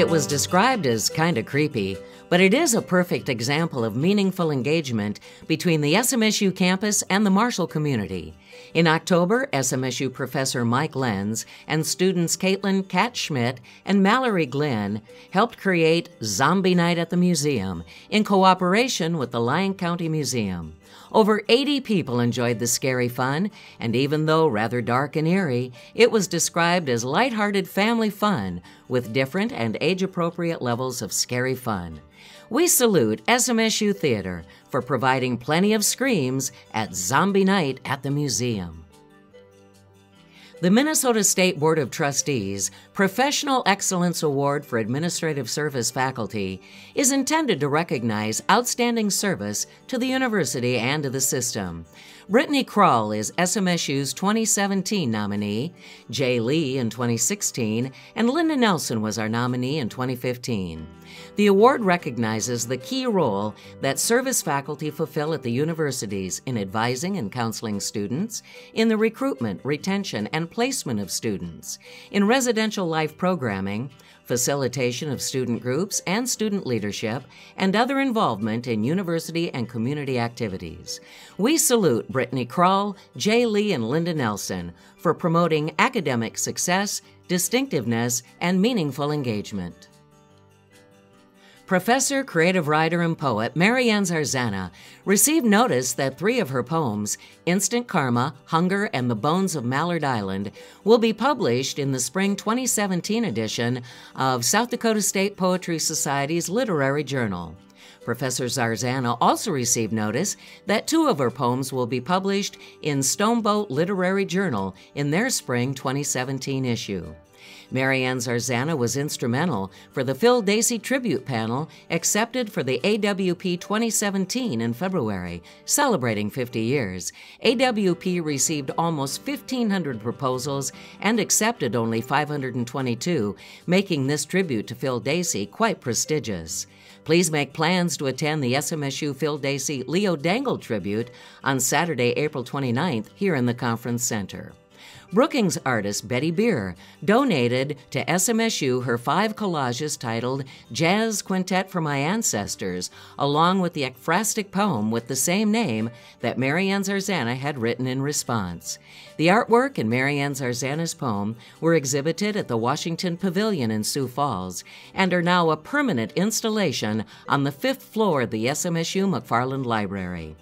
It was described as kinda creepy, but it is a perfect example of meaningful engagement between the SMSU campus and the Marshall community. In October, SMSU professor Mike Lenz and students Caitlin Kat Schmidt and Mallory Glenn helped create Zombie Night at the Museum in cooperation with the Lyon County Museum. Over 80 people enjoyed the scary fun, and even though rather dark and eerie, it was described as lighthearted family fun with different and age-appropriate levels of scary fun. We salute SMSU Theater for providing plenty of screams at Zombie Night at the Museum. The Minnesota State Board of Trustees Professional Excellence Award for Administrative Service Faculty is intended to recognize outstanding service to the university and to the system. Brittany Kroll is SMSU's 2017 nominee, Jay Lee in 2016, and Linda Nelson was our nominee in 2015. The award recognizes the key role that service faculty fulfill at the universities in advising and counseling students, in the recruitment, retention, and placement of students, in residential life programming, facilitation of student groups and student leadership, and other involvement in university and community activities. We salute Brittany Kroll, Jay Lee, and Linda Nelson for promoting academic success, distinctiveness, and meaningful engagement. Professor, creative writer, and poet Mary Ann Zarzana received notice that 3 of her poems, Instant Karma, Hunger, and The Bones of Mallard Island, will be published in the spring 2017 edition of South Dakota State Poetry Society's Literary Journal. Professor Zarzana also received notice that 2 of her poems will be published in Stoneboat Literary Journal in their spring 2017 issue. Mary Ann Zarzana was instrumental for the Phil Dacey Tribute Panel accepted for the AWP 2017 in February, celebrating 50 years. AWP received almost 1,500 proposals and accepted only 522, making this tribute to Phil Dacey quite prestigious. Please make plans to attend the SMSU Phil Dacey Leo Dangle Tribute on Saturday, April 29th here in the Conference Center. Brookings artist Betty Beer donated to SMSU her 5 collages titled Jazz Quintet for My Ancestors, along with the ekphrastic poem with the same name that Mary Ann Zarzana had written in response. The artwork and Mary Ann Zarzana's poem were exhibited at the Washington Pavilion in Sioux Falls and are now a permanent installation on the 5th floor of the SMSU McFarland Library.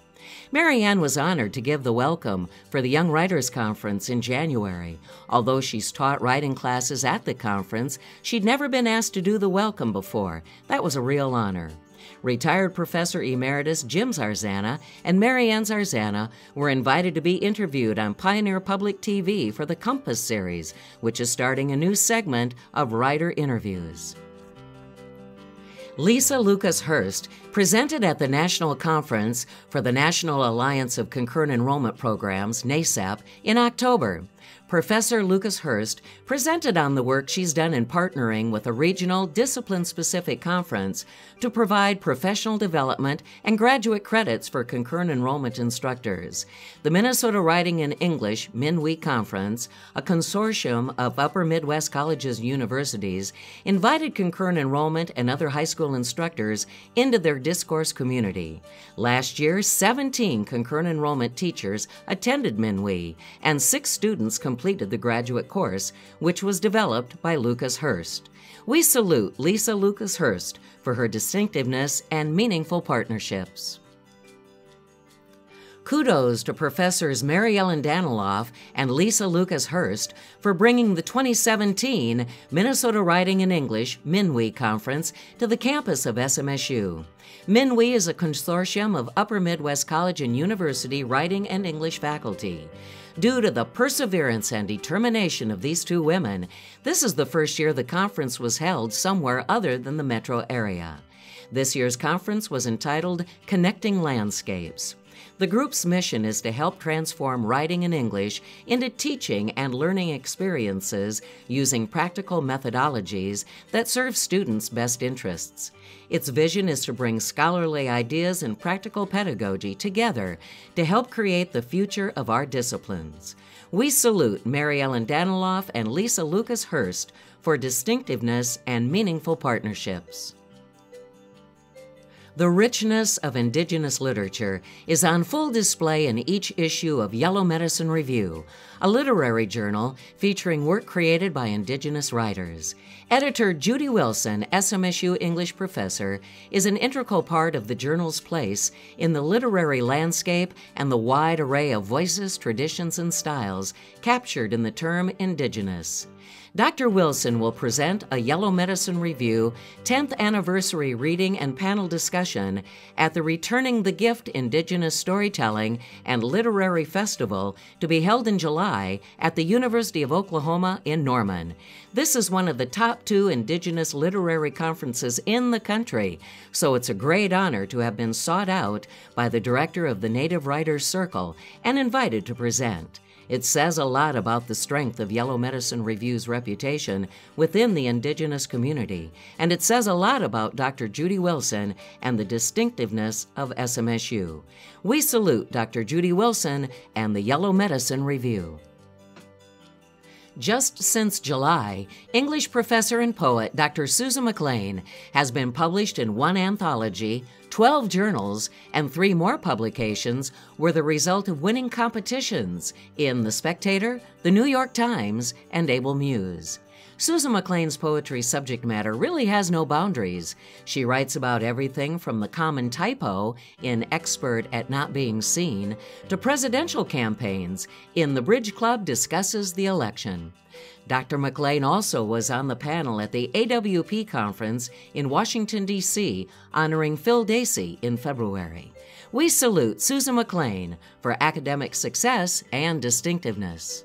Mary Ann was honored to give the welcome for the Young Writers Conference in January. Although she's taught writing classes at the conference, she'd never been asked to do the welcome before. That was a real honor. Retired Professor Emeritus Jim Zarzana and Mary Ann Zarzana were invited to be interviewed on Pioneer Public TV for the Compass series, which is starting a new segment of writer interviews. Lisa Lucas Hurst presented at the National Conference for the National Alliance of Concurrent Enrollment Programs, NACEP, in October. Professor Lucas Hurst presented on the work she's done in partnering with a regional discipline-specific conference to provide professional development and graduate credits for concurrent enrollment instructors. The Minnesota Writing in English Midweek Conference, a consortium of Upper Midwest colleges and universities, invited concurrent enrollment and other high school instructors into their discourse community. Last year, 17 concurrent enrollment teachers attended Midweek, and 6 students completed the graduate course, which was developed by Lucas Hurst. We salute Lisa Lucas Hurst for her distinctiveness and meaningful partnerships. Kudos to Professors Mary Ellen Daniloff and Lisa Lucas Hurst for bringing the 2017 Minnesota Writing in English Midweek Conference to the campus of SMSU. Midweek is a consortium of Upper Midwest College and University writing and English faculty. Due to the perseverance and determination of these 2 women, this is the first year the conference was held somewhere other than the metro area. This year's conference was entitled Connecting Landscapes. The group's mission is to help transform writing in English into teaching and learning experiences using practical methodologies that serve students' best interests. Its vision is to bring scholarly ideas and practical pedagogy together to help create the future of our disciplines. We salute Mary Ellen Daniloff and Lisa Lucas Hurst for distinctiveness and meaningful partnerships. The richness of Indigenous literature is on full display in each issue of Yellow Medicine Review, a literary journal featuring work created by Indigenous writers. Editor Judy Wilson, SMSU English professor, is an integral part of the journal's place in the literary landscape and the wide array of voices, traditions, and styles captured in the term Indigenous. Dr. Wilson will present a Yellow Medicine Review 10th Anniversary Reading and Panel Discussion at the Returning the Gift Indigenous Storytelling and Literary Festival to be held in July at the University of Oklahoma in Norman. This is one of the top 2 Indigenous literary conferences in the country, so it's a great honor to have been sought out by the director of the Native Writers Circle and invited to present. It says a lot about the strength of Yellow Medicine Review's reputation within the Indigenous community, and it says a lot about Dr. Judy Wilson and the distinctiveness of SMSU. We salute Dr. Judy Wilson and the Yellow Medicine Review. Just since July, English professor and poet Dr. Susan McLean has been published in 1 anthology, 12 journals, and 3 more publications were the result of winning competitions in The Spectator, The New York Times, and Able Muse. Susan McLean's poetry subject matter really has no boundaries. She writes about everything from the common typo in Expert at Not Being Seen to presidential campaigns in The Bridge Club Discusses the Election. Dr. McLean also was on the panel at the AWP conference in Washington, D.C., honoring Phil Dacey in February. We salute Susan McLean for academic success and distinctiveness.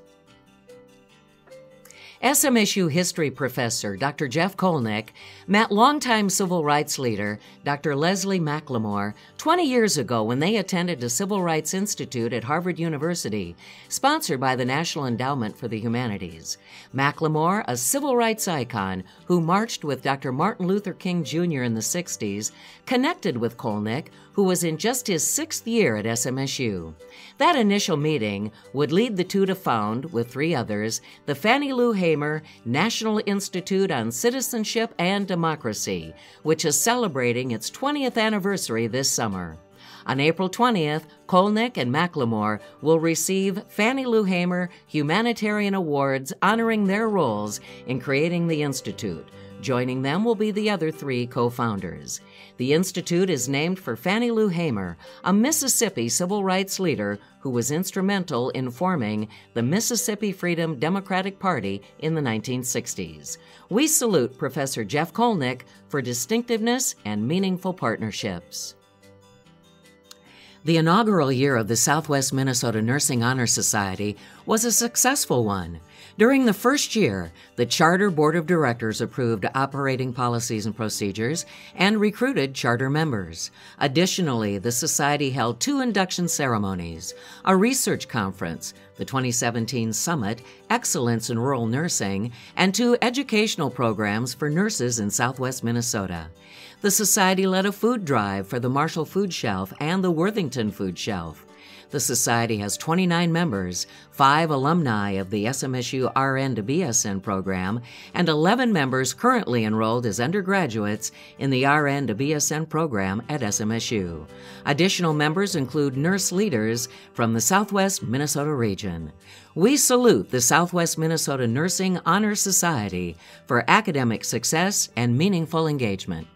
SMSU history professor Dr. Jeff Kolnick met longtime civil rights leader Dr. Leslie McLemore 20 years ago when they attended a Civil Rights Institute at Harvard University, sponsored by the National Endowment for the Humanities. McLemore, a civil rights icon who marched with Dr. Martin Luther King Jr. in the 60s, connected with Kolnick, who was in just his 6th year at SMSU. That initial meeting would lead the two to found, with 3 others, the Fannie Lou Hamer National Institute on Citizenship and Democracy, which is celebrating its 20th anniversary this summer. On April 20th, Kolnick and McLemore will receive Fannie Lou Hamer Humanitarian Awards honoring their roles in creating the Institute. Joining them will be the other 3 co-founders. The Institute is named for Fannie Lou Hamer, a Mississippi civil rights leader who was instrumental in forming the Mississippi Freedom Democratic Party in the 1960s. We salute Professor Jeff Kolnick for distinctiveness and meaningful partnerships. The inaugural year of the Southwest Minnesota Nursing Honor Society was a successful one. During the first year, the Charter Board of Directors approved operating policies and procedures and recruited charter members. Additionally, the Society held 2 induction ceremonies, a research conference, the 2017 Summit, Excellence in Rural Nursing, and 2 educational programs for nurses in Southwest Minnesota. The Society led a food drive for the Marshall Food Shelf and the Worthington Food Shelf. The Society has 29 members, 5 alumni of the SMSU RN to BSN program, and 11 members currently enrolled as undergraduates in the RN to BSN program at SMSU. Additional members include nurse leaders from the Southwest Minnesota region. We salute the Southwest Minnesota Nursing Honor Society for academic success and meaningful engagement.